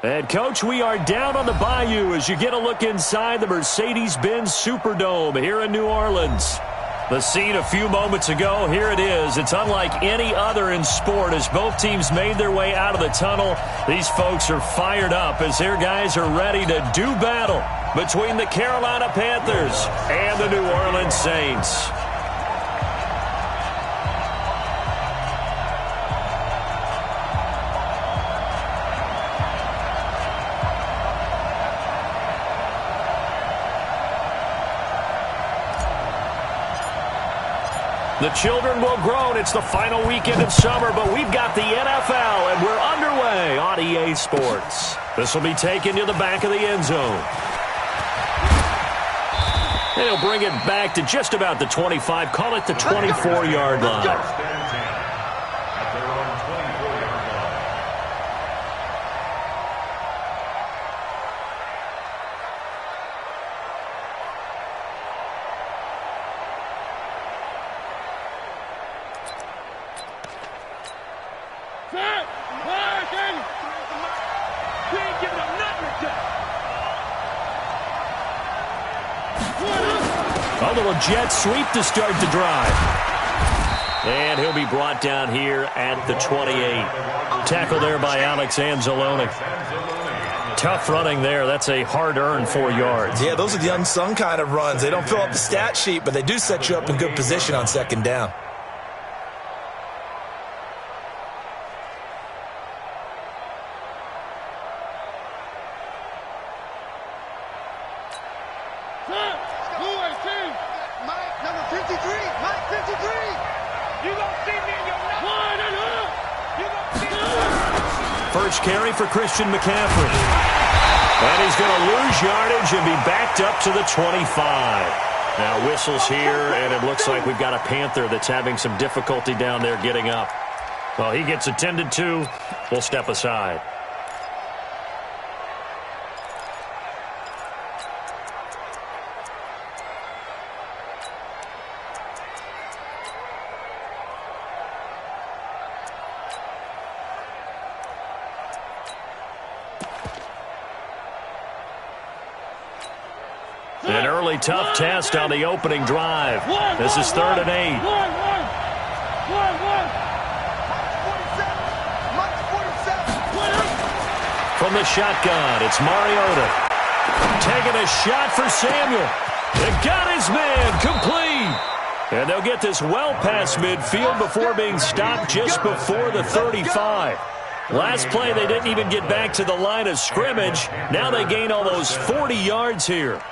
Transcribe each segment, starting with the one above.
And, Coach, we are down on the bayou as you get a look inside the Mercedes-Benz Superdome here in New Orleans. The scene a few moments ago, here it is. It's unlike any other in sport as both teams made their way out of the tunnel. These folks are fired up as their guys are ready to do battle between the Carolina Panthers and the New Orleans Saints. The children will groan. It's the final weekend of summer, but we've got the NFL, and we're underway on EA Sports. This will be taken to the back of the end zone. And he'll bring it back to just about the 25. Call it the 24-yard line. A little jet sweep to start the drive. And he'll be brought down here at the 28. Tackle there by Alex Anzalone. Tough running there. That's a hard-earned 4 yards. Yeah, those are the unsung kind of runs. They don't fill up the stat sheet, but they do set you up in good position on second down. First carry for Christian McCaffrey. And he's going to lose yardage and be backed up to the 25. Now whistles here, and it looks like we've got a Panther that's having some difficulty down there getting up. Well, he gets attended to. We'll step aside. An early tough test on the opening drive. This is 3rd and 8. From the shotgun, it's Mariota. Taking a shot for Samuel. It got his man complete. And they'll get this well past midfield before being stopped just before the 35. Last play, they didn't even get back to the line of scrimmage. Now they gain almost 40 yards here.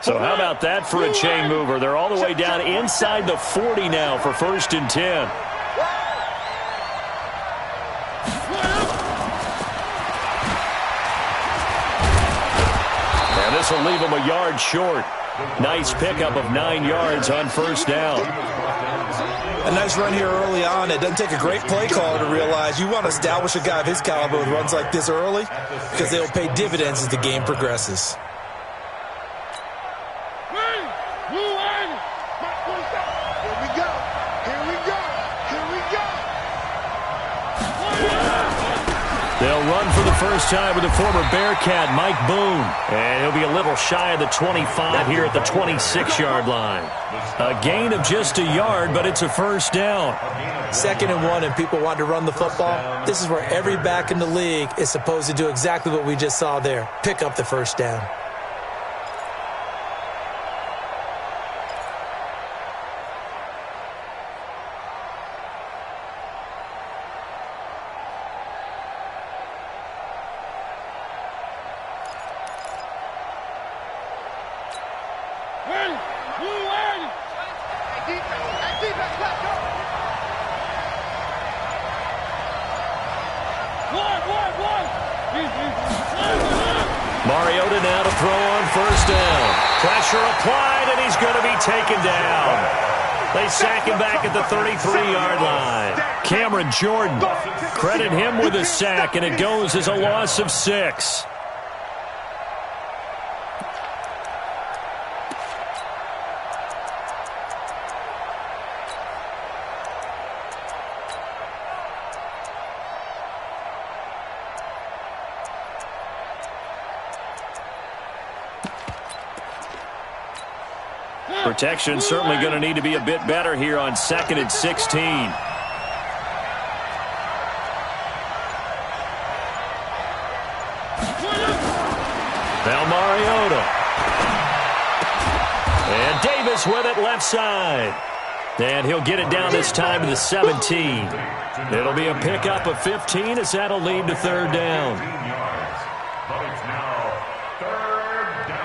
So how about that for a chain mover? They're all the way down inside the 40 now for 1st and 10. And this will leave them a yard short. Nice pickup of 9 yards on 1st down. A nice run here early on. It doesn't take a great play caller to realize you want to establish a guy of his caliber with runs like this early because they'll pay dividends as the game progresses. They'll run for the first time with the former Bearcat, Mike Boone. And he'll be a little shy of the 25 here at the 26-yard line. A gain of just a yard, but it's a 1st down. 2nd and 1, and people want to run the football. This is where every back in the league is supposed to do exactly what we just saw there. Pick up the 1st down. Mariota now to throw on 1st down. Pressure applied, and he's going to be taken down. They sack him back at the 33-yard line. Cameron Jordan, credit him with a sack, and it goes as a loss of 6. Protection's certainly going to need to be a bit better here on 2nd and 16. Now Mariota. And Davis with it left side. And he'll get it down this time to the 17. It'll be a pickup of 15 as that'll lead to 3rd down. But it's now 3rd down.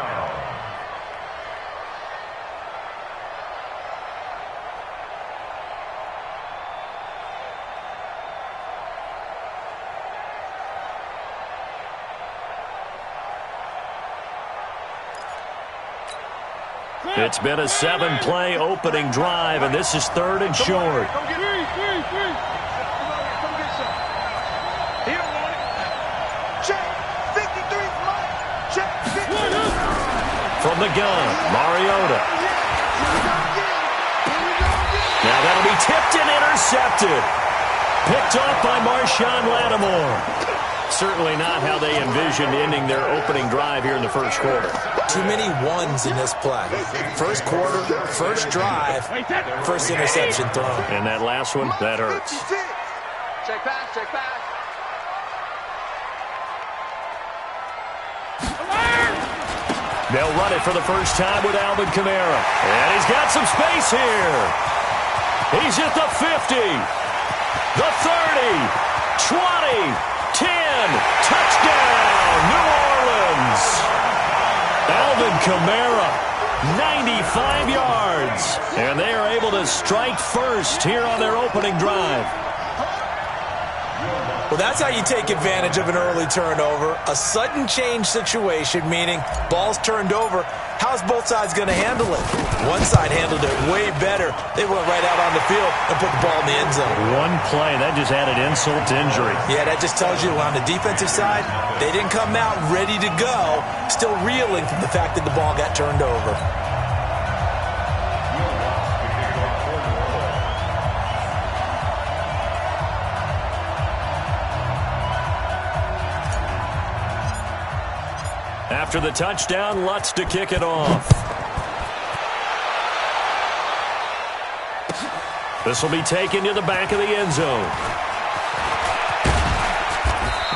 It's been a 7-play opening drive, and this is 3rd and short. From the gun, Mariota. Now that'll be tipped and intercepted. Picked off by Marshawn Lattimore. Certainly not how they envisioned ending their opening drive here in the first quarter. Too many ones in this play. First quarter, first drive, first interception thrown. And that last one, that hurts. Check pass, check pass. They'll run it for the first time with Alvin Kamara. And he's got some space here. He's at the 50, the 30, 20, 10, touchdown, New Orleans. Alvin Kamara, 95 yards. And they are able to strike first here on their opening drive. Well, that's how you take advantage of an early turnover. A sudden change situation, meaning ball's turned over. How's both sides going to handle it? One side handled it way better. They went right out on the field and put the ball in the end zone. One play, that just added insult to injury. Yeah, that just tells you on the defensive side, they didn't come out ready to go, still reeling from the fact that the ball got turned over. After the touchdown, Lutz to kick it off. This will be taken to the back of the end zone.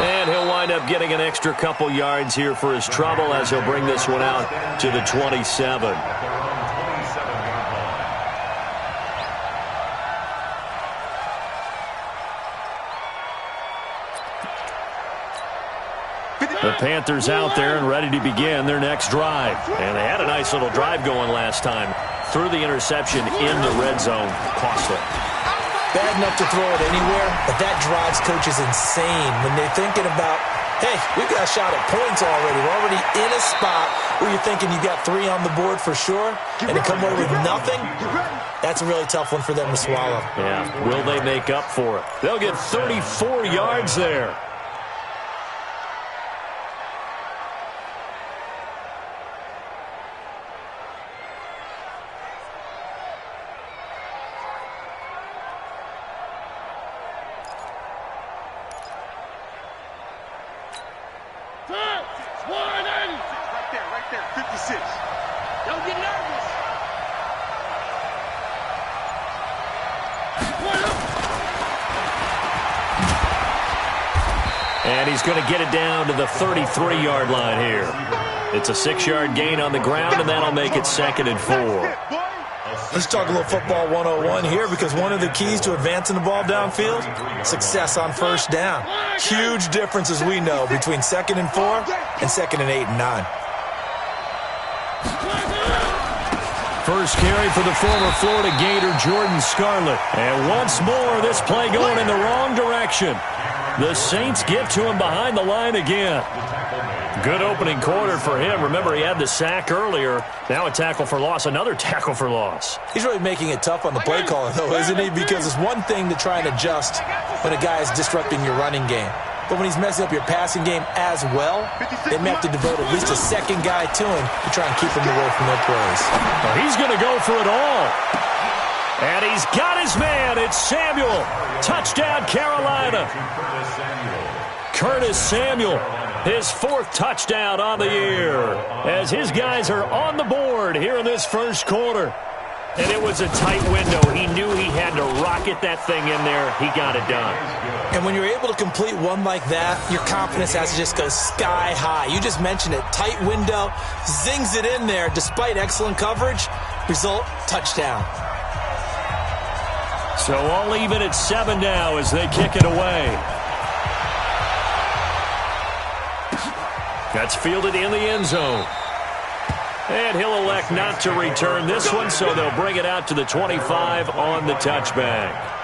And he'll wind up getting an extra couple yards here for his trouble as he'll bring this one out to the 27. The Panthers out there and ready to begin their next drive. And they had a nice little drive going last time. Threw the interception in the red zone. Costly. Bad enough to throw it anywhere, but that drives coaches insane when they're thinking about, hey, we've got a shot at points already. We're already in a spot where you're thinking you got 3 on the board for sure, and to come away with nothing, that's a really tough one for them to swallow. Yeah, will they make up for it? They'll get 34 yards there. Right there, 56. Don't get nervous. And he's going to get it down to the 33-yard line here. It's a 6-yard gain on the ground, and that'll make it 2nd and 4. Let's talk a little football 101 here, because one of the keys to advancing the ball downfield, success on first down. Huge difference, as we know, between 2nd and 4 and 2nd and 8 and 9. First carry for the former Florida Gator, Jordan Scarlett. And once more, this play going in the wrong direction. The Saints get to him behind the line again. Good opening quarter for him. Remember, he had the sack earlier. Now a tackle for loss, another tackle for loss. He's really making it tough on the play caller, though, isn't he? Because it's one thing to try and adjust when a guy is disrupting your running game. But when he's messing up your passing game as well, they may have to devote at least a second guy to him to try and keep him away from their plays. Well, he's going to go for it all. And he's got his man. It's Samuel. Touchdown, Carolina. Curtis Samuel. His 4th touchdown on the year as his guys are on the board here in this first quarter. And it was a tight window. He knew he had to rocket that thing in there. He got it done. And when you're able to complete one like that, your confidence has to just go sky high. You just mentioned it. Tight window, zings it in there despite excellent coverage. Result, touchdown. So all even at 7 now as they kick it away. That's fielded in the end zone. And he'll elect not to return this one, so they'll bring it out to the 25 on the touchback.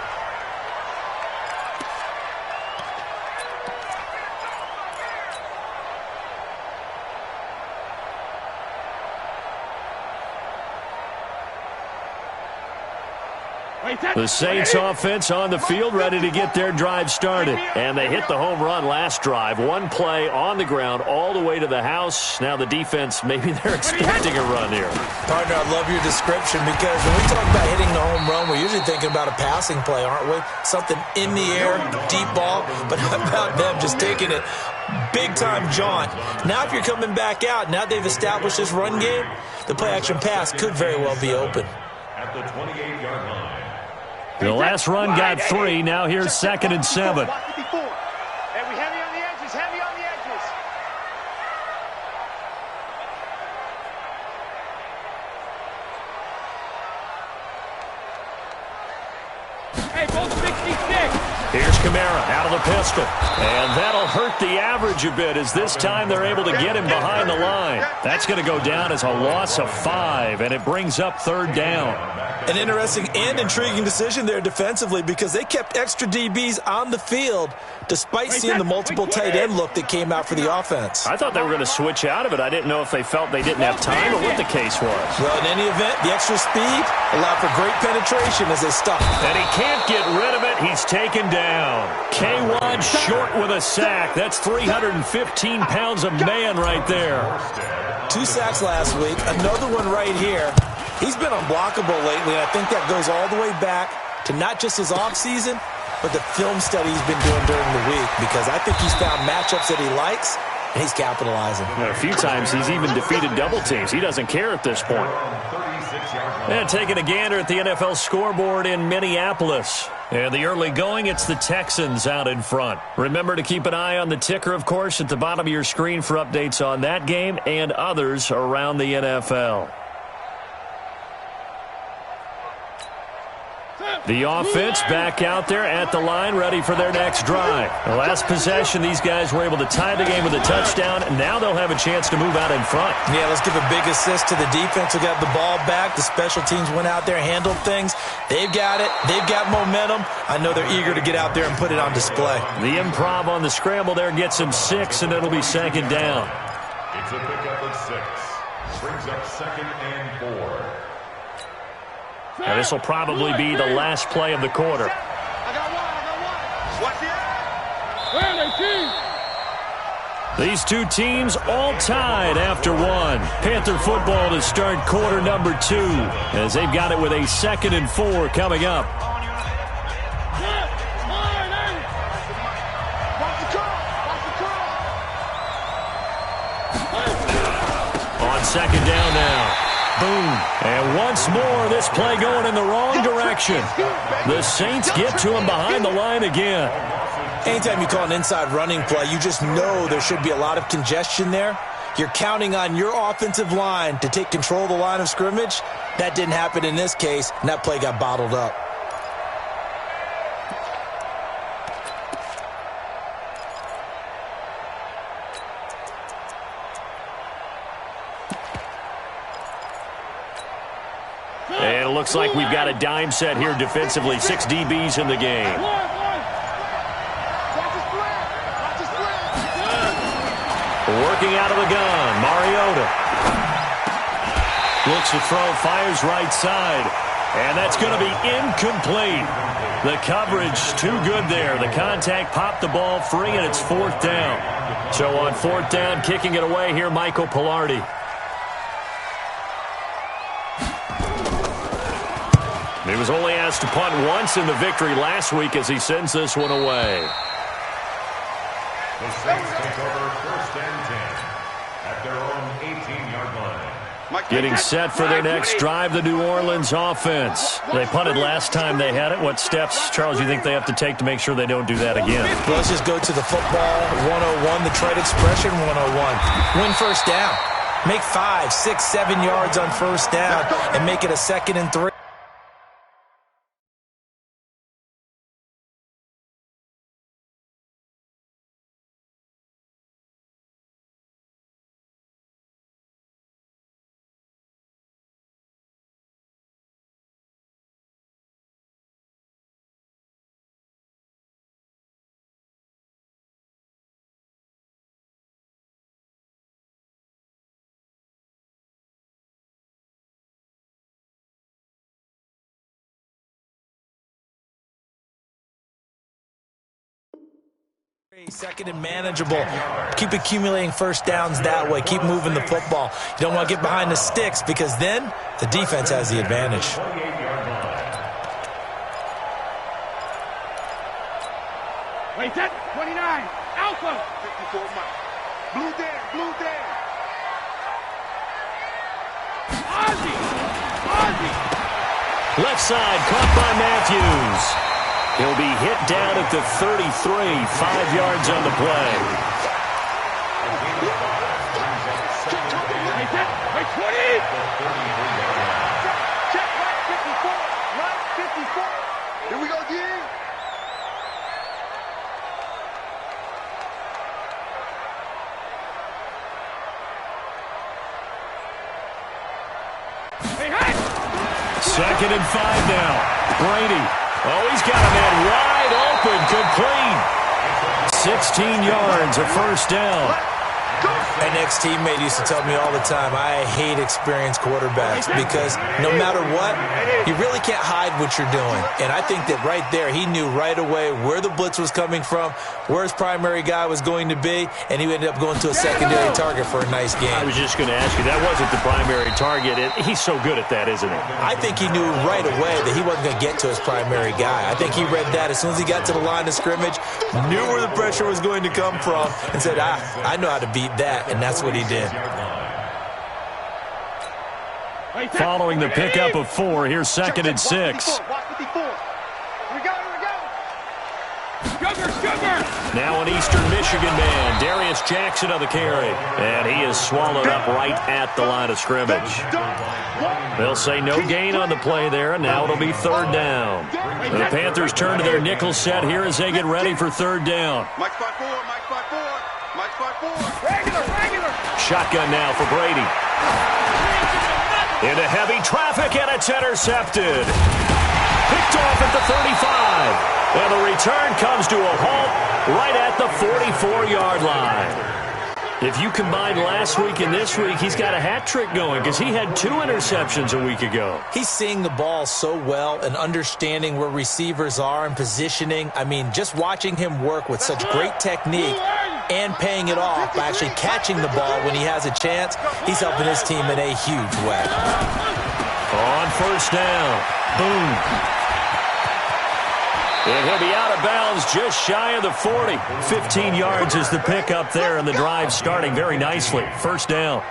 The Saints offense on the field, ready to get their drive started. And they hit the home run last drive. One play on the ground all the way to the house. Now the defense, maybe they're expecting a run here. Partner, I love your description because when we talk about hitting the home run, we're usually thinking about a passing play, aren't we? Something in the air, deep ball. But how about them just taking it big-time jaunt? Now if you're coming back out, now they've established this run game, the play-action pass could very well be open. At the 28-yard line. The last run got 3. Now here's 2nd and 7. And we heavy on the edges, heavy on the edges. Hey, both 66. Here's Kamara out of the pistol. And that'll hurt the average a bit as this time they're able to get him behind the line. That's going to go down as a loss of 5, and it brings up 3rd down. An interesting and intriguing decision there defensively because they kept extra DBs on the field despite seeing the multiple tight end look that came out for the offense. I thought they were going to switch out of it. I didn't know if they felt they didn't have time or what the case was. Well, in any event, the extra speed allowed for great penetration as they stuck. And he can't get rid of it. He's taken down. K1 short with a sack. That's 315 pounds of man right there. 2 sacks last week. Another one right here. He's been unblockable lately, and I think that goes all the way back to not just his offseason, but the film study he's been doing during the week, because I think he's found matchups that he likes, and he's capitalizing. A few times he's even defeated double teams. He doesn't care at this point. And taking a gander at the NFL scoreboard in Minneapolis. And the early going, it's the Texans out in front. Remember to keep an eye on the ticker, of course, at the bottom of your screen for updates on that game and others around the NFL. The offense back out there at the line, ready for their next drive. The last possession, these guys were able to tie the game with a touchdown, and now they'll have a chance to move out in front. Yeah, let's give a big assist to the defense who got the ball back. The special teams went out there, handled things. They've got it. They've got momentum. I know they're eager to get out there and put it on display. The improv on the scramble there gets him 6, and it'll be 2nd down. It's a pickup of 6. Brings up 2nd and 4. Now this will probably be the last play of the quarter. I got one. Watch it. These two teams all tied after 1. Panther football to start quarter number 2 as they've got it with a 2nd and 4 coming up. On 2nd down now. Boom. And once more, this play going in the wrong direction. The Saints get to him behind the line again. Anytime you call an inside running play, you just know there should be a lot of congestion there. You're counting on your offensive line to take control of the line of scrimmage. That didn't happen in this case, and that play got bottled up. And it looks like we've got a dime set here defensively. 6 DBs in the game. Working out of the gun, Mariota. Looks to throw, fires right side. And that's going to be incomplete. The coverage too good there. The contact popped the ball free, and it's 4th down. So on 4th down, kicking it away here, Michael Pilardi. He was only asked to punt once in the victory last week as he sends this one away. The Saints take over 1st and 10 at their own 18-yard line. Getting set for their next drive, the New Orleans offense. They punted last time they had it. What steps, Charles, you think they have to take to make sure they don't do that again? Well, let's just go to the football 101, the trade expression 101. Win first down. Make 5, 6, 7 yards on first down and make it a 2nd and 3. Second and manageable. Keep accumulating first downs that way. Keep moving the football. You don't want to get behind the sticks because then the defense has the advantage. Wait, set, 29, Alpha. 54, blue there, blue there. Ozzy. Left side, caught by Matthews. He'll be hit down at the 33, 5 yards on the play. Wait, 20. Check, right 54. Here we go, D. Hey. 2nd and 5 now. Brady. Oh, he's got a man wide open, complete. 16 yards, a first down. An ex-teammate used to tell me all the time, I hate experienced quarterbacks because no matter what, you really can't hide what you're doing. And I think that right there, he knew right away where the blitz was coming from, where his primary guy was going to be, and he ended up going to a secondary target for a nice game. I was just going to ask you, that wasn't the primary target. He's so good at that, isn't he? I think he knew right away that he wasn't going to get to his primary guy. I think he read that as soon as he got to the line of scrimmage, knew where the pressure was going to come from, and said, I know how to beat that. And that's what he did. Following the pickup of 4, here's 2nd and 6. Now an Eastern Michigan man, Darius Jackson on the carry. And he is swallowed up right at the line of scrimmage. They'll say no gain on the play there, and now it'll be 3rd down. The Panthers turn to their nickel set here as they get ready for 3rd down. Mike 5-4. Regular. Shotgun now for Brady. Into heavy traffic, and it's intercepted. Picked off at the 35. And the return comes to a halt right at the 44-yard line. If you combine last week and this week, he's got a hat trick going because he had 2 interceptions a week ago. He's seeing the ball so well and understanding where receivers are and positioning. I mean, just watching him work with such great technique and paying it off by actually catching the ball when he has a chance, he's helping his team in a huge way. On first down. Boom. And he'll be out of bounds just shy of the 40. 15 yards is the pickup there, and the drive starting very nicely. First down.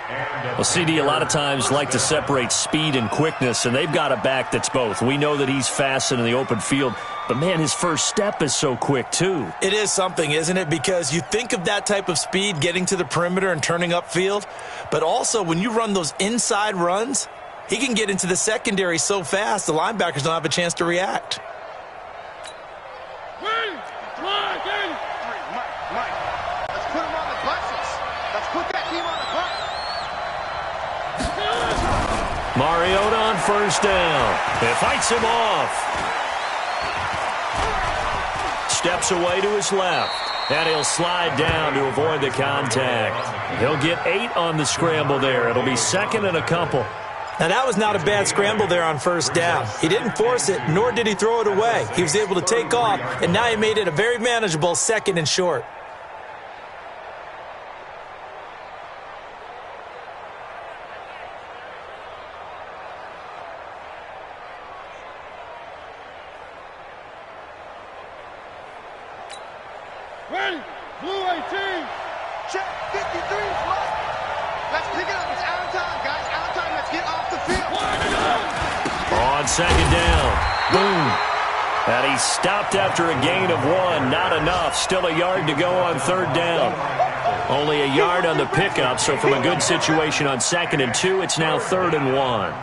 Well, CD, a lot of times like to separate speed and quickness, and they've got a back that's both. We know that he's fast in the open field, but, man, his first step is so quick, too. It is something, isn't it? Because you think of that type of speed getting to the perimeter and turning upfield, but also when you run those inside runs, he can get into the secondary so fast the linebackers don't have a chance to react. Mike, let's put him on the buses. Let's put that team on the bus. Mariota on first down. It fights him off. Steps away to his left. And he'll slide down to avoid the contact. He'll get 8 on the scramble there. It'll be 2nd and a couple. Now, that was not a bad scramble there on first down. He didn't force it, nor did he throw it away. He was able to take off, and now he made it a very manageable 2nd and short. Blue 18. Check 53, Mike. Let's pick it up. It's out of time, guys. Out of time. Let's get off the field. On second down. Boom. And he stopped after a gain of 1. Not enough. Still a yard to go on third down. Only a yard on the pickup, so from a good situation on 2nd and 2, it's now 3rd and 1.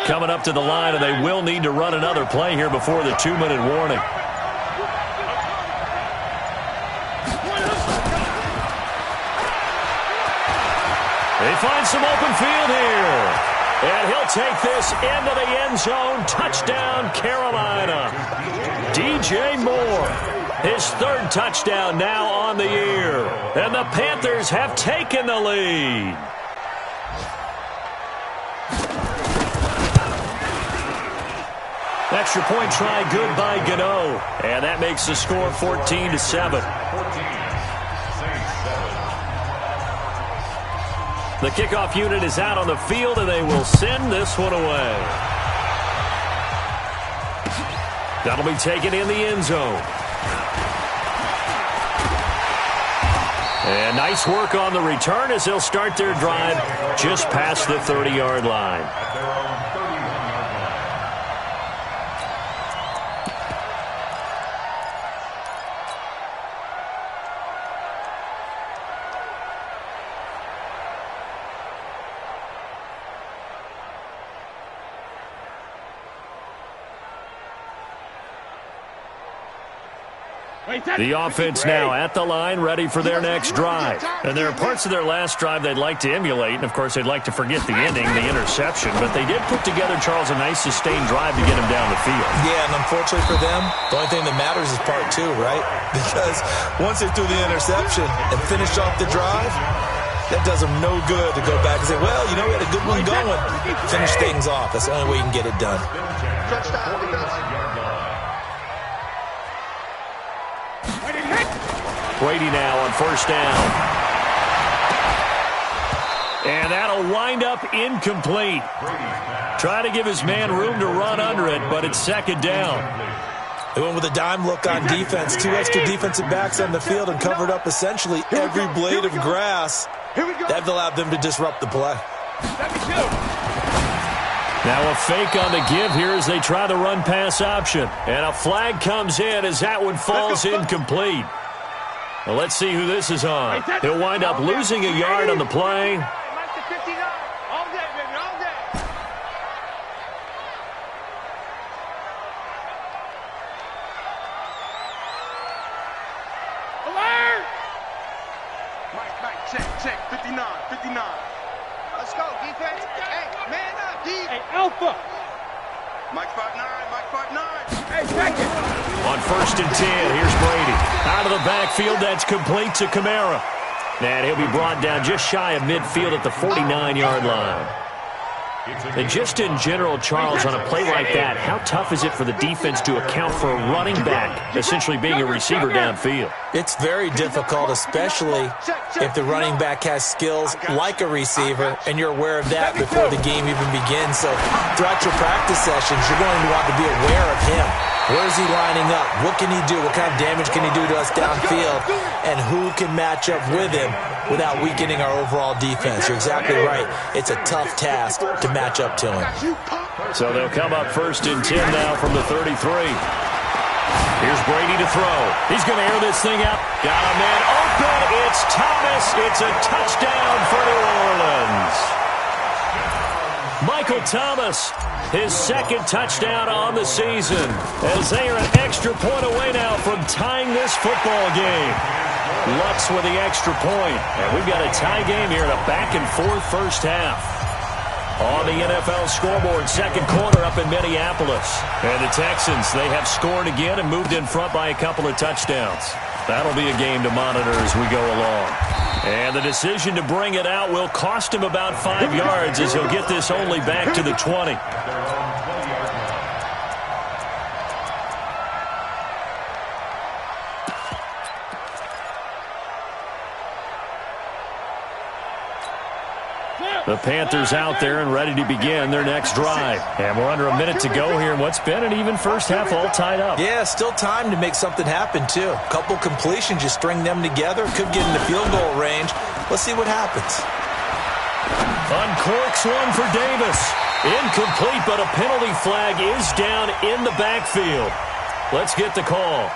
Coming up to the line, and they will need to run another play here before the 2-minute warning. They find some open field here. And he'll take this into the end zone. Touchdown, Carolina. DJ Moore. His 3rd touchdown now on the year. And the Panthers have taken the lead. Extra point try good by Gano. And that makes the score 14-7. The kickoff unit is out on the field, and they will send this one away. That'll be taken in the end zone. And nice work on the return as they'll start their drive just past the 30-yard line. The offense now at the line, ready for their next drive. And there are parts of their last drive they'd like to emulate. And, of course, they'd like to forget the ending, the interception. But they did put together, Charles, a nice sustained drive to get him down the field. Yeah, and unfortunately for them, the only thing that matters is part 2, right? Because once they threw the interception and finished off the drive, that does them no good to go back and say, well, you know, we had a good one going. Finish things off. That's the only way you can get it done. Brady now on 1st down. And that'll wind up incomplete. Try to give his man room to run under it, but it's 2nd down. They went with a dime look on defense. 2 extra defensive backs on the field and covered up essentially every blade of grass. That allowed them to disrupt the play. Now a fake on the give here as they try the run-pass option. And a flag comes in as that one falls incomplete. Well, let's see who this is on. He'll wind up losing a yard on the play. Check, 59. Let's go, defense. Hey, man up, D. Hey, Alpha. Mike 5'9". Hey, second. On 1st and 10, here's Brady. Out of the backfield, that's complete to Kamara. And he'll be brought down just shy of midfield at the 49-yard line. And just in general, Charles, on a play like that, how tough is it for the defense to account for a running back essentially being a receiver downfield? It's very difficult, especially if the running back has skills like a receiver, and you're aware of that before the game even begins. So throughout your practice sessions, you're going to want to be aware of him. Where is he lining up? What can he do? What kind of damage can he do to us downfield? And who can match up with him without weakening our overall defense? You're exactly right. It's a tough task to match up to him. So they'll come up 1st and 10 now from the 33. Here's Brady to throw. He's going to air this thing out. Got a man open. It's Thomas. It's a touchdown for New Orleans. Michael Thomas, his 2nd touchdown on the season, as they are an extra point away now from tying this football game. Lutz with the extra point, and we've got a tie game here in a back-and-forth first half. On the NFL scoreboard, 2nd quarter up in Minneapolis. And the Texans, they have scored again and moved in front by a couple of touchdowns. That'll be a game to monitor as we go along. And the decision to bring it out will cost him about 5 yards as he'll get this only back to the 20. The Panthers out there and ready to begin their next drive. And we're under a minute to go here in what's been an even first half, all tied up. Yeah, still time to make something happen, too. A couple completions, you string them together, could get into field goal range. Let's see what happens. Uncorks one for Davis. Incomplete, but a penalty flag is down in the backfield. Let's get the call.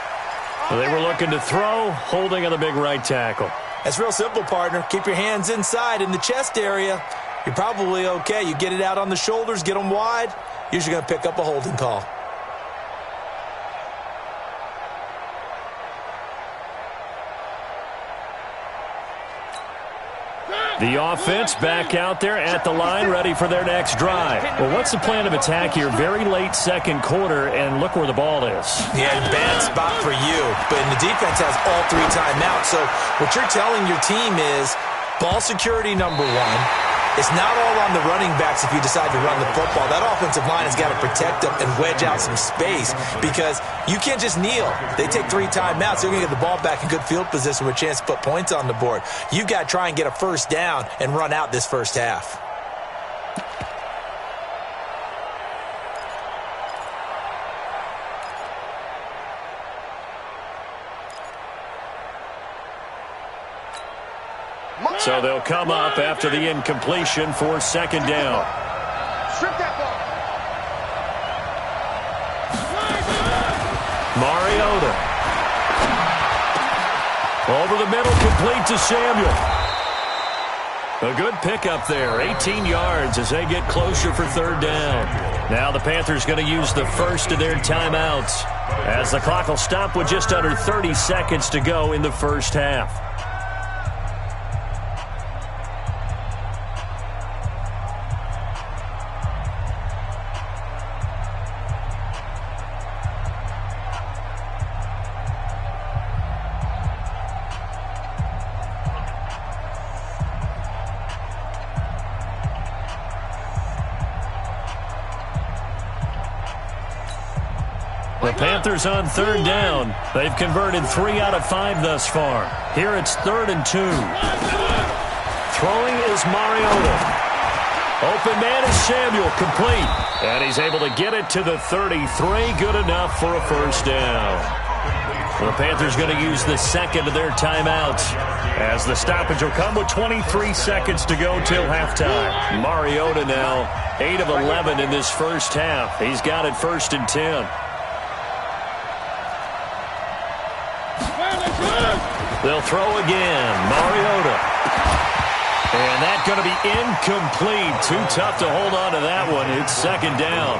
They were looking to throw, holding on the big right tackle. That's real simple, partner. Keep your hands inside in the chest area. You're probably okay. You get it out on the shoulders, get them wide. Usually going to pick up a holding call. The offense back out there at the line, ready for their next drive. Well, what's the plan of attack here? Very late second quarter, and look where the ball is. Yeah, bad spot for you. But the defense has all 3 timeouts. So what you're telling your team is ball security number 1. It's not all on the running backs if you decide to run the football. That offensive line has got to protect them and wedge out some space because you can't just kneel. They take 3 timeouts. They're going to get the ball back in good field position with a chance to put points on the board. You've got to try and get a first down and run out this first half. So they'll come up after the incompletion for second down. Strip that ball. Mariota. Over the middle, complete to Samuel. A good pickup there, 18 yards as they get closer for third down. Now the Panthers going to use the first of their timeouts as the clock will stop with just under 30 seconds to go in the first half. The Panthers on third down. They've converted 3 out of 5 thus far. Here it's 3rd and 2. Throwing is Mariota. Open man is Samuel, complete. And he's able to get it to the 33. Good enough for a first down. The Panthers going to use the second of their timeouts as the stoppage will come with 23 seconds to go till halftime. Mariota now 8 of 11 in this first half. He's got it 1st and 10. They'll throw again. Mariota. And that's going to be incomplete. Too tough to hold on to that one. It's second down.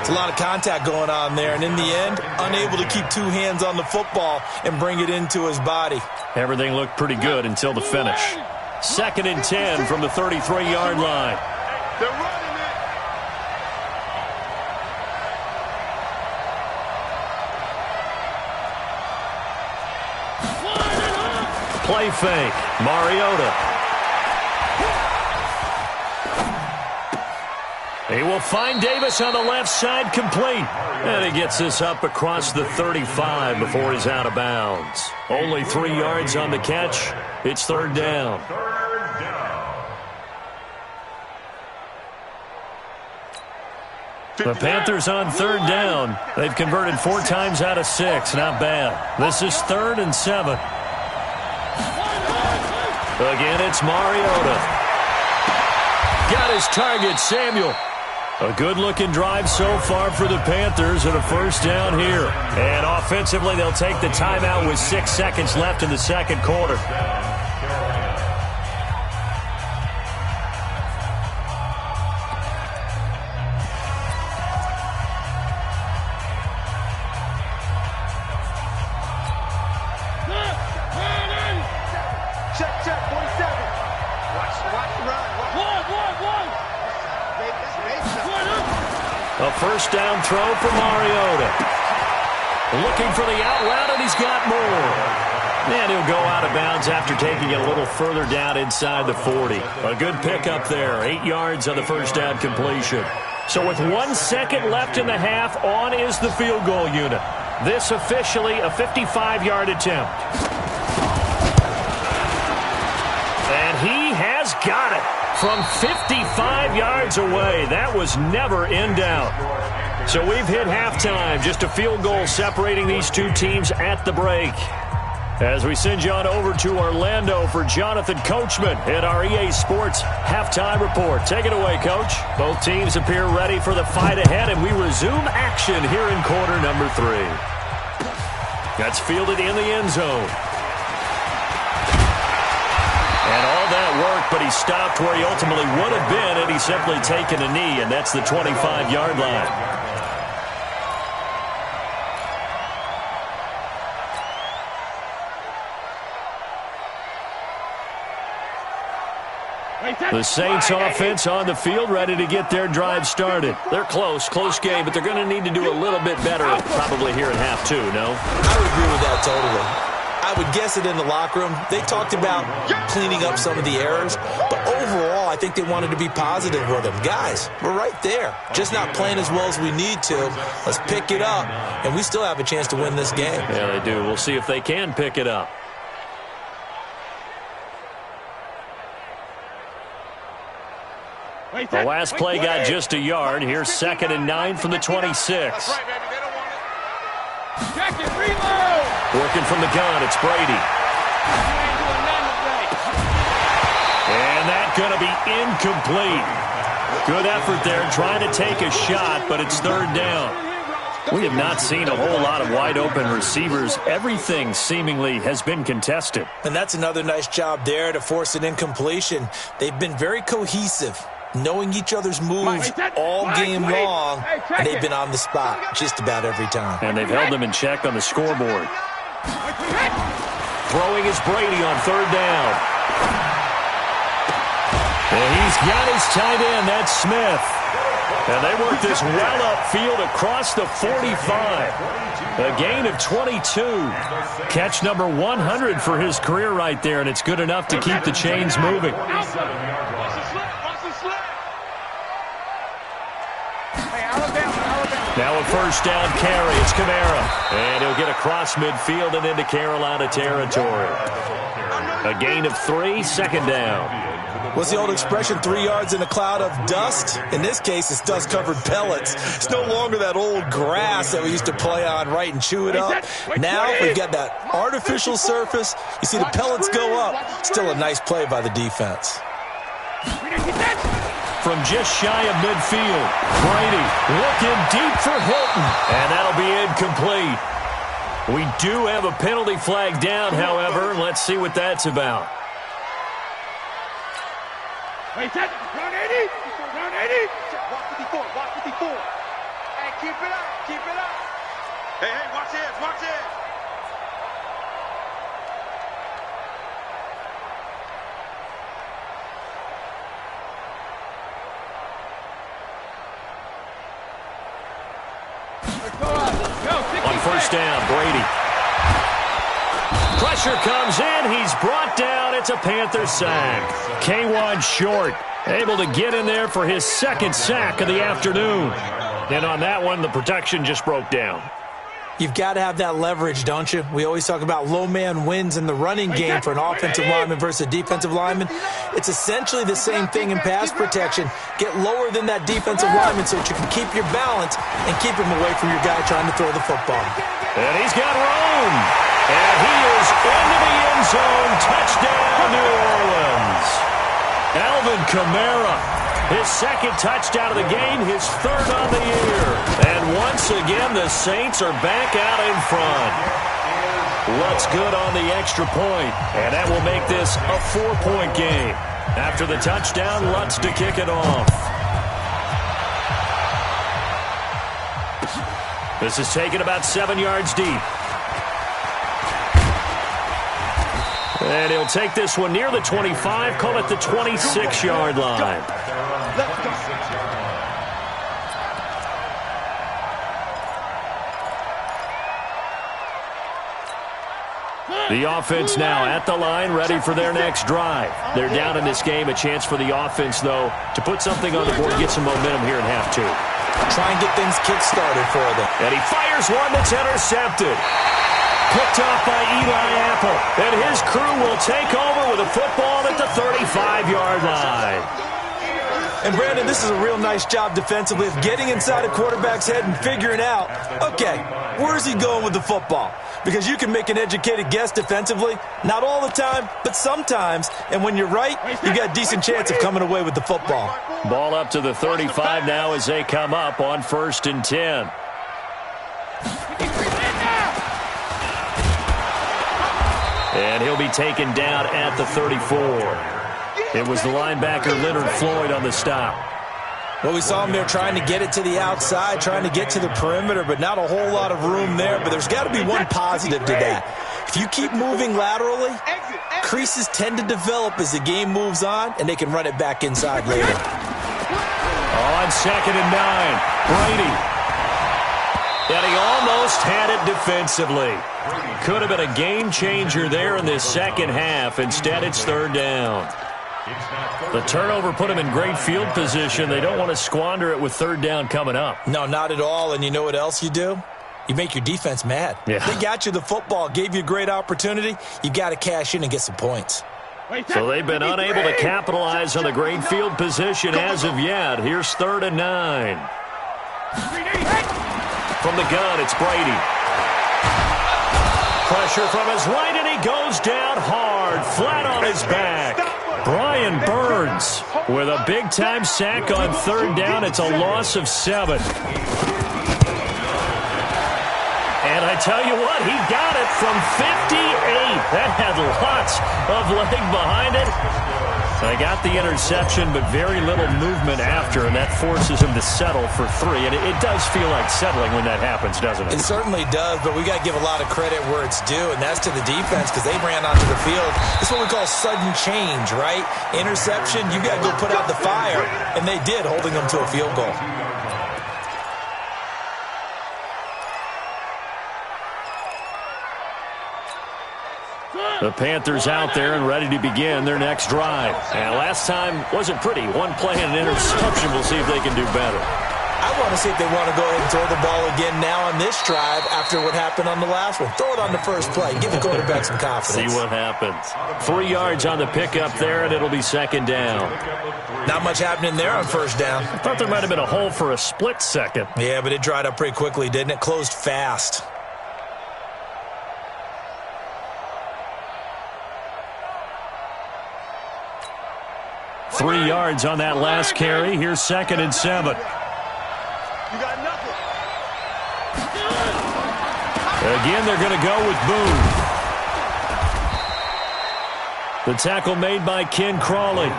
It's a lot of contact going on there. And in the end, unable to keep 2 hands on the football and bring it into his body. Everything looked pretty good until the finish. 2nd and 10 from the 33-yard line. They're running it. Play fake. Mariota. He will find Davis on the left side, complete. And he gets this up across the 35 before he's out of bounds. Only 3 yards on the catch. It's third down. The Panthers on third down. They've converted 4 times out of 6. Not bad. This is 3rd and 7. Again, it's Mariota. Got his target, Samuel. A good-looking drive so far for the Panthers and a first down here. And offensively, they'll take the timeout with 6 seconds left in the second quarter. A first down throw for Mariota. Looking for the out route, and he's got more. And he'll go out of bounds after taking it a little further down inside the 40. A good pickup there. 8 yards on the first down completion. So with 1 second left in the half, on is the field goal unit. This officially a 55-yard attempt. And he has got it. From 55 yards away, that was never in doubt. So we've hit halftime, just a field goal separating these two teams at the break. As we send you on over to Orlando for Jonathan Coachman in our EA Sports Halftime Report. Take it away, Coach. Both teams appear ready for the fight ahead, and we resume action here in quarter number 3. That's fielded in the end zone. And all that work, but he stopped where he ultimately would have been had he simply taken a knee, and that's the 25-yard line. The Saints offense on the field, ready to get their drive started. They're close game, but they're going to need to do a little bit better probably here in half 2, no? I would agree with that totally. I would guess it in the locker room. They talked about cleaning up some of the errors, but overall, I think they wanted to be positive with them. Guys, we're right there. Just not playing as well as we need to. Let's pick it up, and we still have a chance to win this game. Yeah, they do. We'll see if they can pick it up. The last play got just a yard. Here's 2nd and 9 from the 26. Working from the gun, it's Brady. And that's going to be incomplete. Good effort there trying to take a shot, but it's 3rd down. We have not seen a whole lot of wide-open receivers. Everything seemingly has been contested. And that's another nice job there to force an incompletion. They've been very cohesive, knowing each other's moves all game long, and they've been on the spot just about every time. And they've held them in check on the scoreboard. Throwing is Brady on 3rd down. And he's got his tight end, that's Smith. And they work this well upfield across the 45. A gain of 22. Catch number 100 for his career right there, and it's good enough to keep the chains moving. Now a 1st down carry. It's Kamara. And he'll get across midfield and into Carolina territory. A gain of 3, 2nd down. What's the old expression, 3 yards in a cloud of dust? In this case, it's dust-covered pellets. It's no longer that old grass that we used to play on, right, and chew it up. Now we've got that artificial surface. You see the pellets go up. Still a nice play by the defense. From just shy of midfield, Brady looking deep for Hilton, and that'll be incomplete. We do have a penalty flag down, however. Let's see what that's about. Wait, that round 80, round 80. Watch 54, watch 54. Hey, keep it up, keep it up. Hey, watch this, watch this. On 1st down, Brady. Pressure comes in. He's brought down. It's a Panther sack. K1 short. Able to get in there for his 2nd sack of the afternoon. And on that one, the protection just broke down. You've got to have that leverage, don't you? We always talk about low man wins in the running game for an offensive lineman versus a defensive lineman. It's essentially the same thing in pass protection. Get lower than that defensive lineman so that you can keep your balance and keep him away from your guy trying to throw the football. And he's got room. And he is into the end zone. Touchdown, New Orleans. Alvin Kamara, his 2nd touchdown of the game, his 3rd on the year. And once again, the Saints are back out in front. Lutz good on the extra point, and that will make this a 4-point game. After the touchdown, Lutz to kick it off. This is taken about 7 yards deep. And he'll take this one near the 25, call it the 26-yard line. The offense now at the line, ready for their next drive. They're down in this game. A chance for the offense, though, to put something on the board, get some momentum here in half 2. Try and get things kick-started for them. And he fires one that's intercepted. Picked off by Eli Apple. And his crew will take over with a football at the 35-yard line. And, Brandon, this is a real nice job defensively of getting inside a quarterback's head and figuring out, okay, where's he going with the football? Because you can make an educated guess defensively, not all the time, but sometimes. And when you're right, you got a decent chance of coming away with the football. Ball up to the 35 now as they come up on 1st and 10. And he'll be taken down at the 34. It was the linebacker Leonard Floyd on the stop. Well, we saw him there trying to get it to the outside, trying to get to the perimeter, but not a whole lot of room there. But there's got to be one positive to that. If you keep moving laterally, creases tend to develop as the game moves on, and they can run it back inside later. On 2nd and 9, Brady. And he almost had it defensively. Could have been a game changer there in this second half. Instead, it's 3rd down. The turnover put him in great field position. They don't want to squander it with 3rd down coming up. No, not at all. And you know what else you do? You make your defense mad. Yeah. They got you the football, gave you a great opportunity. You got to cash in and get some points. So they've been unable to capitalize on the great field position as of yet. Here's 3rd and 9. From the gun, it's Brady. Pressure from his right, and he goes down hard, flat on his back. Brian Burns with a big-time sack on 3rd down. It's a loss of 7. And I tell you what, he got it from 58. That had lots of leg behind it. They got the interception, but very little movement after, and that forces him to settle for 3. And it does feel like settling when that happens, doesn't it? It certainly does, but we got to give a lot of credit where it's due, and that's to the defense because they ran onto the field. This is what we call sudden change, right? Interception, you got to go put out the fire, and they did, holding them to a field goal. The Panthers out there and ready to begin their next drive. And last time wasn't pretty. One play and an interception. We'll see if they can do better. I want to see if they want to go ahead and throw the ball again now on this drive after what happened on the last one. Throw it on the first play. Give the quarterback some confidence. See what happens. 3 yards on the pickup there, and it'll be 2nd down. Not much happening there on 1st down. I thought there might have been a hole for a split second. Yeah, but it dried up pretty quickly, didn't it? Closed fast. Three yards on that last carry. Here's 2nd and 7. You got nothing. Again, they're going to go with Boone. The tackle made by Ken Crawley.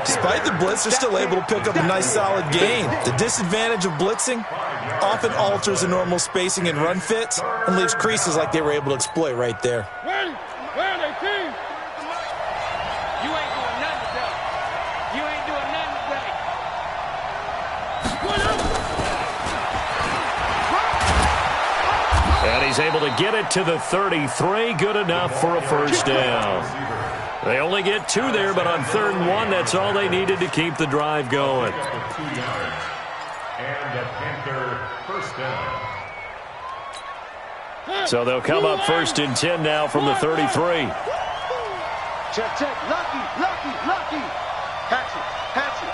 Despite the blitz, they're still able to pick up a nice solid gain. The disadvantage of blitzing often alters the normal spacing and run fits and leaves creases like they were able to exploit right there. Where are they, team? You ain't doing nothing today. You ain't doing nothing today. And he's able to get it to the 33. Good enough for a 1st down. They only get 2 there, but on 3rd and 1, that's all they needed to keep the drive going. And a Panther 1st down. So they'll come up 1st and 10 now from the 33. Check, check. Lucky, lucky, lucky. Hatch it, hatch it.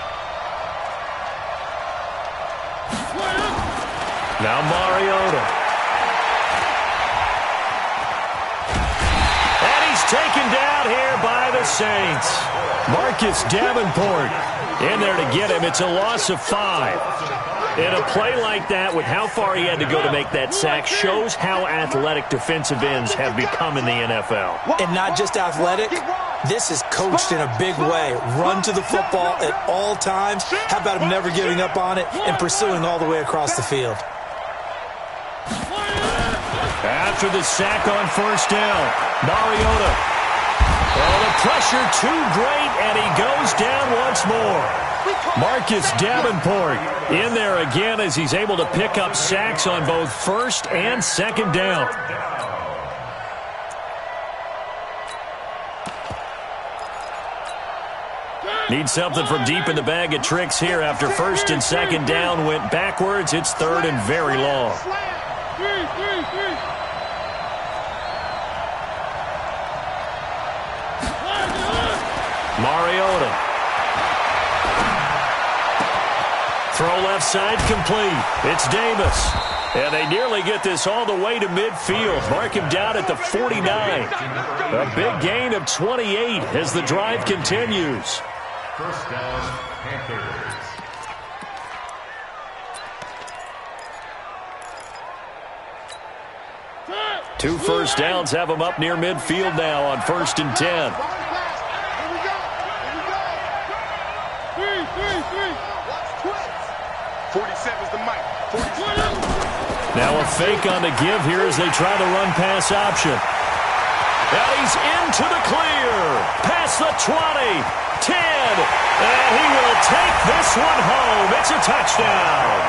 Now Mariota. And he's taken down here by the Saints. Marcus Davenport in there to get him. It's a loss of 5. And a play like that, with how far he had to go to make that sack, shows how athletic defensive ends have become in the NFL. And not just athletic, this is coached in a big way. Run to the football at all times. How about him never giving up on it and pursuing all the way across the field? After the sack on 1st down, Mariota. Oh, the pressure too great, and he goes down once more. Marcus Davenport in there again as he's able to pick up sacks on both 1st and 2nd down. Need something from deep in the bag of tricks here after 1st and 2nd down went backwards. It's 3rd and very long. Mariota. Throw left side complete. It's Davis. And they nearly get this all the way to midfield. Mark him down at the 49. A big gain of 28 as the drive continues. First down, Panthers. 2 first downs have them up near midfield now on 1st and 10. Now a fake on the give here as they try the run pass option. And he's into the clear. Past the 20, 10, and he will take this one home. It's a touchdown.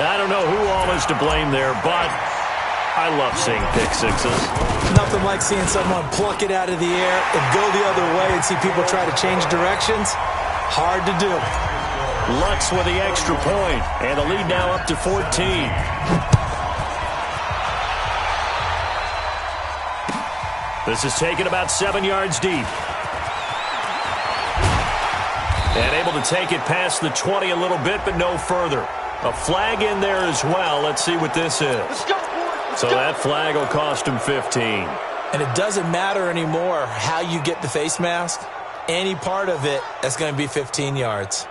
I don't know who all is to blame there, but I love seeing pick sixes. Nothing like seeing someone pluck it out of the air and go the other way and see people try to change directions. Hard to do. Lutz with the extra point, and the lead now up to 14. This is taken about 7 yards deep. And able to take it past the 20 a little bit, but no further. A flag in there as well. Let's see what this is. So that flag will cost him 15. And it doesn't matter anymore how you get the face mask. Any part of it, that's going to be 15 yards.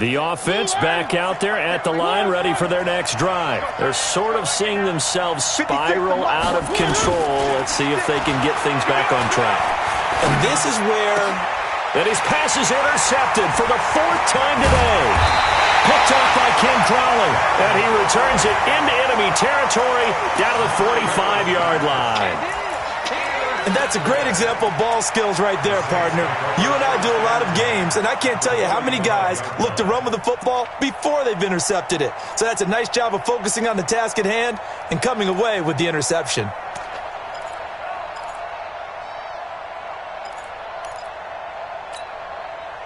The offense back out there at the line, ready for their next drive. They're sort of seeing themselves spiral out of control. Let's see if they can get things back on track. And this is where... And his pass is intercepted for the 4th time today. Picked up by Ken Crawley. And he returns it into enemy territory down to the 45-yard line. And that's a great example of ball skills right there, partner. You and I do a lot of games, and I can't tell you how many guys look to run with the football before they've intercepted it. So that's a nice job of focusing on the task at hand and coming away with the interception.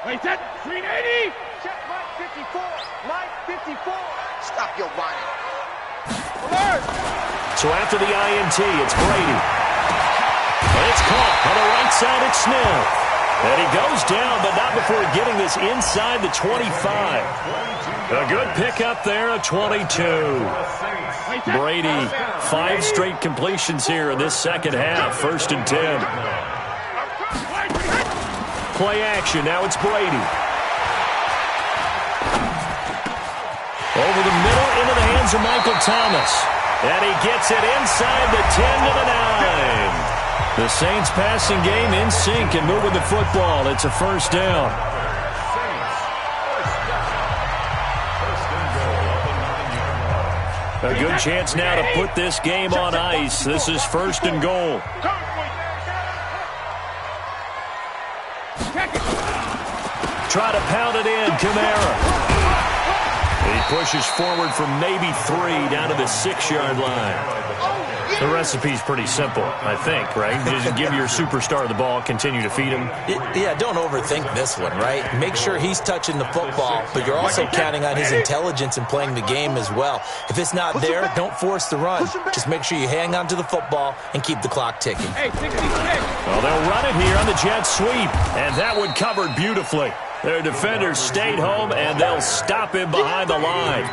Wait, that 380. Check Mike 54. Mike 54. Stop your whining. Alert. So after the INT, it's Brady. And it's caught on the right side at Smith. And he goes down, but not before getting this inside the 25. A good pickup there, a 22. Brady, 5 straight completions here in this second half. 1st and 10. Play action, now it's Brady. Over the middle, into the hands of Michael Thomas. And he gets it inside the 10 to the 9. The Saints passing game in sync and moving the football. It's a 1st down. A good chance now to put this game on ice. This is 1st and goal. Try to pound it in, Kamara. He pushes forward for maybe 3 down to the 6-yard line. The recipe's pretty simple, I think, right? Just give your superstar the ball, continue to feed him. Yeah, don't overthink this one, right? Make sure he's touching the football, but you're also counting on his intelligence in playing the game as well. If it's not there, don't force the run. Just make sure you hang on to the football and keep the clock ticking. Well, they'll run it here on the jet sweep, and that one covered beautifully. Their defenders stayed home, and they'll stop him behind the line.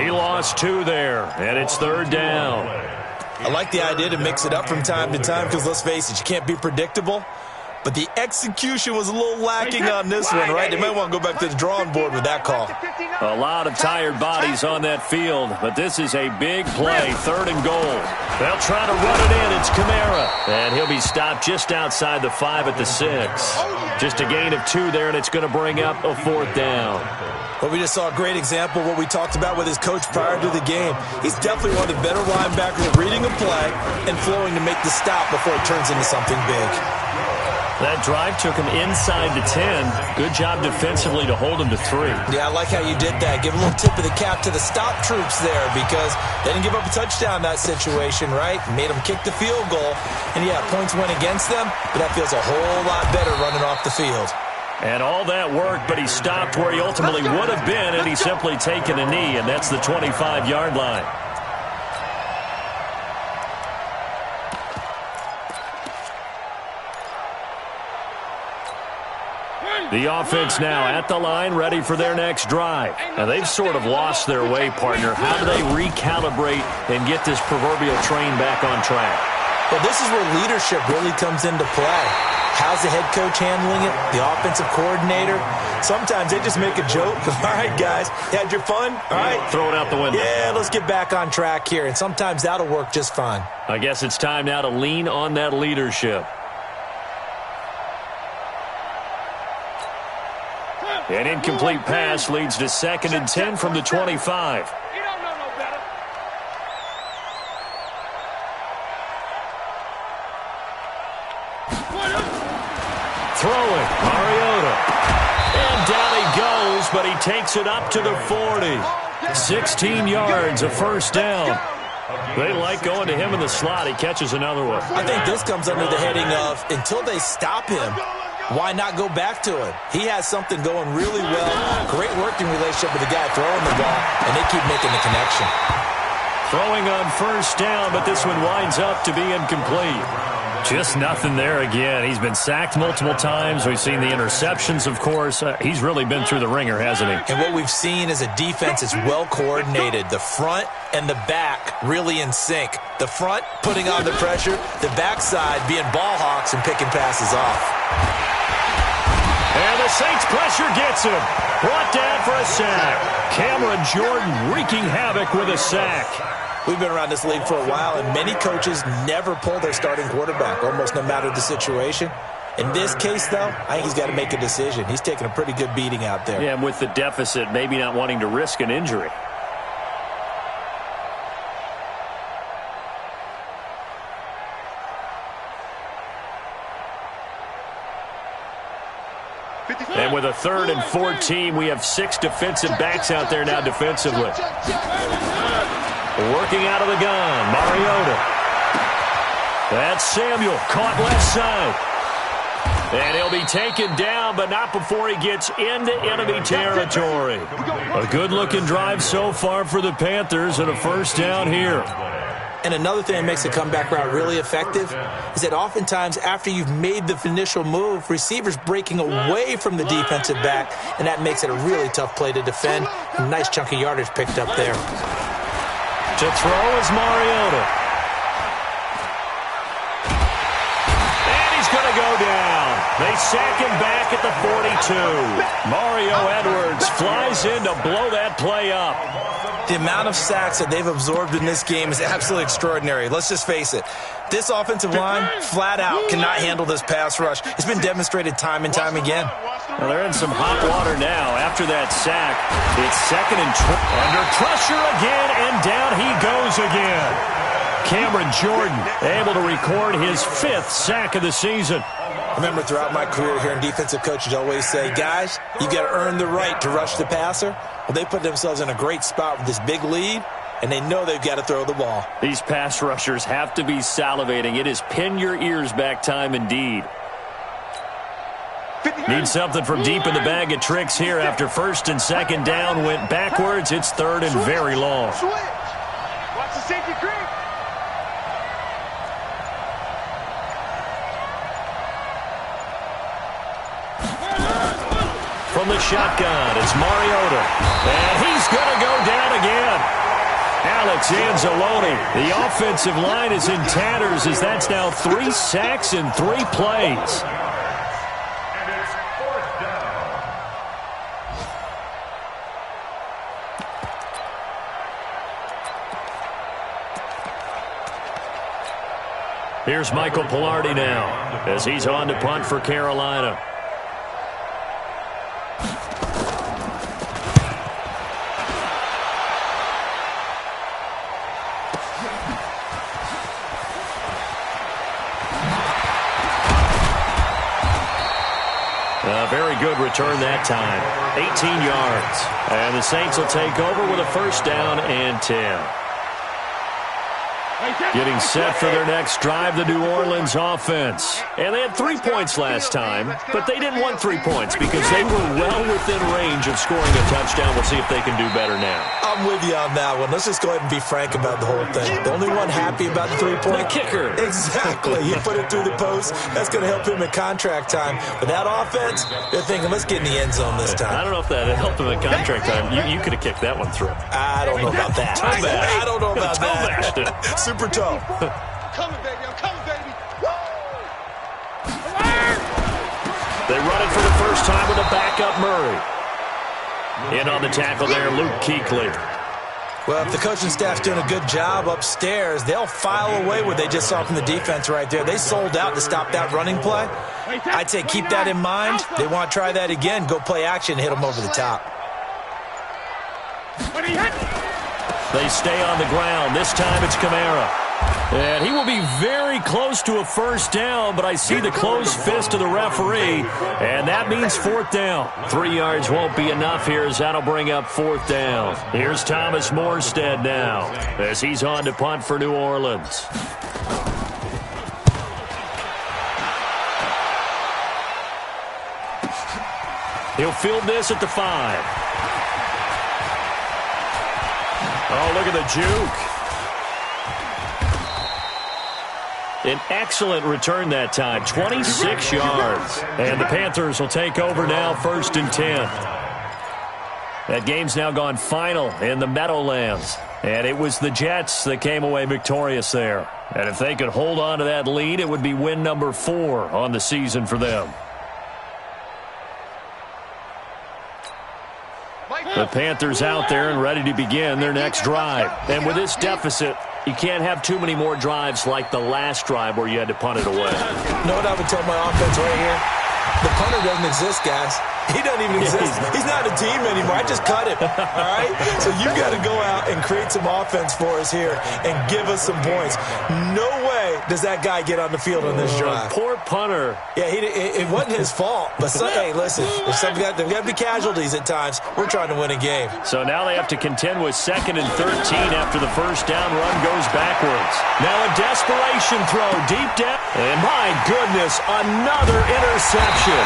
He lost 2 there, and it's 3rd down. I like the idea to mix it up from time to time because, let's face it, you can't be predictable. But the execution was a little lacking on this one, right? They might want to go back to the drawing board with that call. A lot of tired bodies on that field, but this is a big play, 3rd and goal. They'll try to run it in. It's Kamara. And he'll be stopped just outside the 5 at the 6. Just a gain of 2 there, and it's going to bring up a 4th down. Well, we just saw a great example of what we talked about with his coach prior to the game. He's definitely one of the better linebackers at reading a play and flowing to make the stop before it turns into something big. That drive took him inside the 10. Good job defensively to hold him to 3. Yeah, I like how you did that. Give a little tip of the cap to the stop troops there because they didn't give up a touchdown in that situation, right? Made them kick the field goal. And, yeah, points went against them, but that feels a whole lot better running off the field. And all that worked, but he stopped where he ultimately would have been, and he's simply taken a knee, and that's the 25-yard line. The offense now at the line, ready for their next drive. Now, they've sort of lost their way, partner. How do they recalibrate and get this proverbial train back on track? Well, this is where leadership really comes into play. How's the head coach handling it? The offensive coordinator? Sometimes they just make a joke. All right, guys, had your fun? All right. Throw it out the window. Yeah, let's get back on track here. And sometimes that'll work just fine. I guess it's time now to lean on that leadership. An incomplete pass leads to 2nd and 10 from the 25. You don't know no better. Throwing, Mariota. And down he goes, but he takes it up to the 40. 16 yards, a first down. They like going to him in the slot. He catches another one. I think this comes under the heading of until they stop him, why not go back to him? He has something going really well. Great working relationship with the guy throwing the ball, and they keep making the connection. Throwing on first down, but this one winds up to be incomplete. Just nothing there again. He's been sacked multiple times. We've seen the interceptions, of course. He's really been through the ringer, hasn't he? And what we've seen is a defense is well coordinated. The front and the back really in sync. The front putting on the pressure, the backside being ball hawks and picking passes off. And the Saints pressure gets him. Brought down for a sack. Cameron Jordan wreaking havoc with a sack. We've been around this league for a while, and many coaches never pull their starting quarterback, almost no matter the situation. In this case, though, I think he's got to make a decision. He's taking a pretty good beating out there. Yeah, and with the deficit, maybe not wanting to risk an injury. And with a 3rd and 14, we have 6 defensive backs out there now defensively. Working out of the gun, Mariota. That's Samuel, caught left side. And he'll be taken down, but not before he gets into enemy territory. A good-looking drive so far for the Panthers, and a first down here. And another thing that makes the comeback route really effective is that oftentimes after you've made the initial move, receivers breaking away from the defensive back, and that makes it a really tough play to defend. A nice chunk of yardage picked up there. To throw is Mariota. And he's going to go down. They sack him back at the 42. Mario Edwards flies in to blow that play up. The amount of sacks that they've absorbed in this game is absolutely extraordinary. Let's just face it. This offensive line, flat out, cannot handle this pass rush. It's been demonstrated time and time again. Well, they're in some hot water now. After that sack, it's 2nd and 20. Under pressure again, and down he goes again. Cameron Jordan able to record his 5th sack of the season. I remember throughout my career hearing defensive coaches always say, guys, you've got to earn the right to rush the passer. Well, they put themselves in a great spot with this big lead, and they know they've got to throw the ball. These pass rushers have to be salivating. It is pin your ears back time indeed. Need something from deep in the bag of tricks here after 1st and 2nd down. Went backwards. It's 3rd and very long. Switch. Watch the safety creep. From the shotgun, it's Mariota. And he's going to go down again. Alex Anzalone. The offensive line is in tatters as that's now 3 sacks in 3 plays. And it's 4th down. Here's Michael Pilardi now as he's on to punt for Carolina. A very good return that time. 18 yards. And the Saints will take over with a first down and 10. Getting set for their next drive, the New Orleans offense. And they had 3 points last time, but they didn't want 3 points because they were well within range of scoring a touchdown. We'll see if they can do better now. I'm with you on that one. Let's just go ahead and be frank about the whole thing. The only one happy about the 3-point. The kicker. Exactly. He put it through the post. That's going to help him at contract time. But that offense, they're thinking, let's get in the end zone this time. I don't know if that helped him at contract time. You could have kicked that one through. I don't know about that. I don't know about that. Super tough. I'm coming, baby. I'm coming, baby. Woo! They run it for the first time with a backup Murray. In on the tackle there, Luke Kuechly. Well, if the coaching staff's doing a good job upstairs, they'll file away what they just saw from the defense right there. They sold out to stop that running play. I'd say keep that in mind. They want to try that again. Go play action and hit them over the top. They stay on the ground. This time it's Kamara. And he will be very close to a first down, but I see the closed fist of the referee, and that means 4th down. 3 yards won't be enough here as that'll bring up 4th down. Here's Thomas Morstead now as he's on to punt for New Orleans. He'll field this at the 5. Oh, look at the juke. An excellent return that time, 26 yards. And the Panthers will take over now, 1st and 10. That game's now gone final in the Meadowlands. And it was the Jets that came away victorious there. And if they could hold on to that lead, it would be win number 4 on the season for them. The Panthers out there and ready to begin their next drive. And with this deficit, you can't have too many more drives like the last drive where you had to punt it away. You know what I would tell my offense right here? The punter doesn't exist, guys. He doesn't even exist. He's not a team anymore. I just cut him. All right? So you've got to go out and create some offense for us here and give us some points. No way does that guy get on the field on this drive. Poor punter. Yeah, it wasn't his fault. But, hey, listen, there's got to be casualties at times. We're trying to win a game. So now they have to contend with 2nd and 13 after the first down run goes backwards. Now a desperation throw deep down. And my goodness, another interception.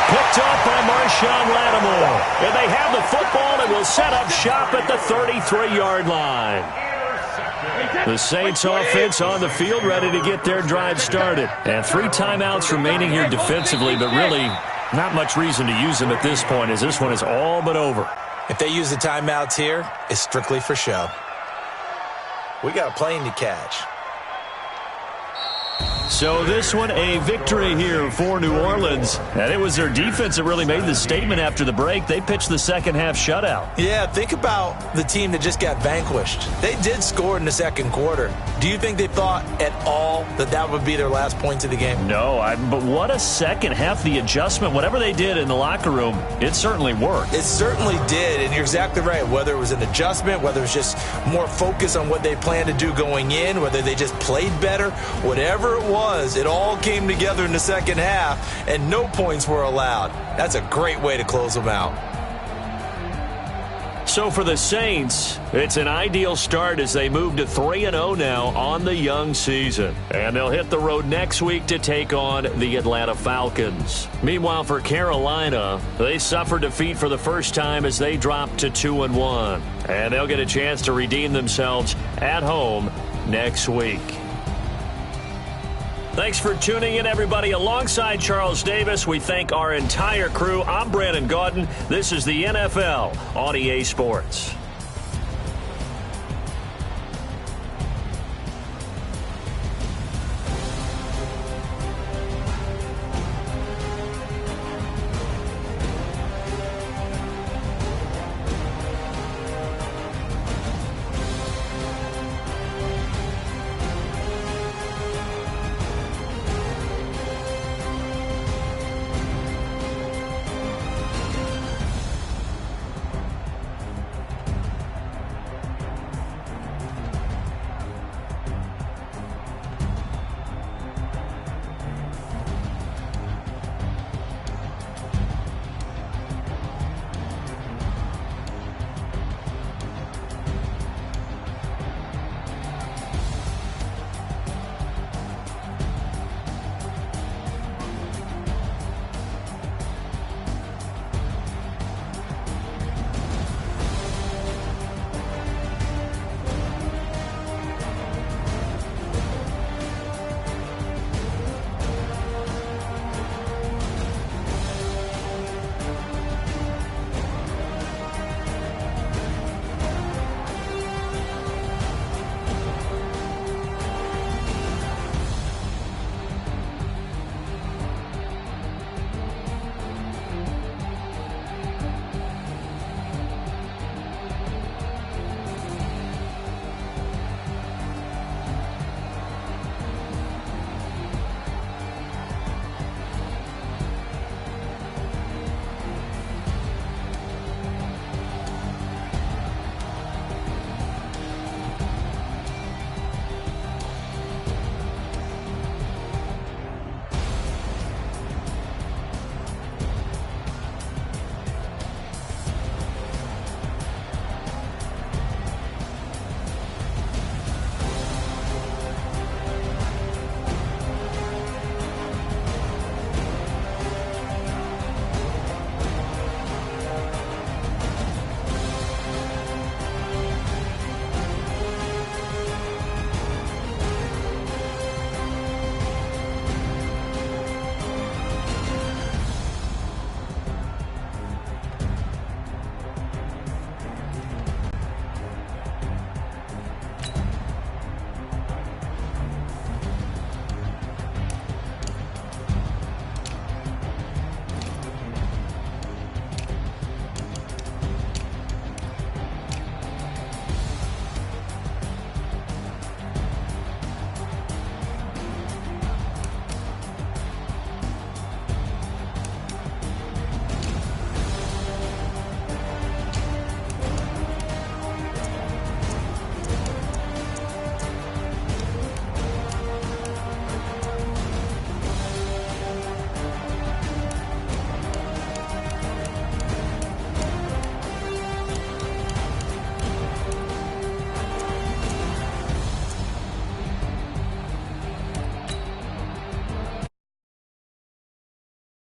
Picked up by Marshawn Lattimore. And they have the football and will set up shop at the 33-yard line. The Saints offense on the field ready to get their drive started. And 3 timeouts remaining here defensively, but really not much reason to use them at this point as this one is all but over. If they use the timeouts here, it's strictly for show. We got a plane to catch. So this one, a victory here for New Orleans. And it was their defense that really made the statement after the break. They pitched the second-half shutout. Yeah, think about the team that just got vanquished. They did score in the second quarter. Do you think they thought at all that that would be their last points of the game? No, but what a second half. The adjustment, whatever they did in the locker room, it certainly worked. It certainly did, and you're exactly right. Whether it was an adjustment, whether it was just more focus on what they planned to do going in, whether they just played better, whatever it was, it all came together in the second half, and no points were allowed. That's a great way to close them out. So for the Saints, it's an ideal start as they move to 3-0 now on the young season. And they'll hit the road next week to take on the Atlanta Falcons. Meanwhile, for Carolina, they suffered defeat for the first time as they dropped to 2-1. And they'll get a chance to redeem themselves at home next week. Thanks for tuning in, everybody. Alongside Charles Davis, we thank our entire crew. I'm Brandon Gaudin. This is the NFL on EA Sports.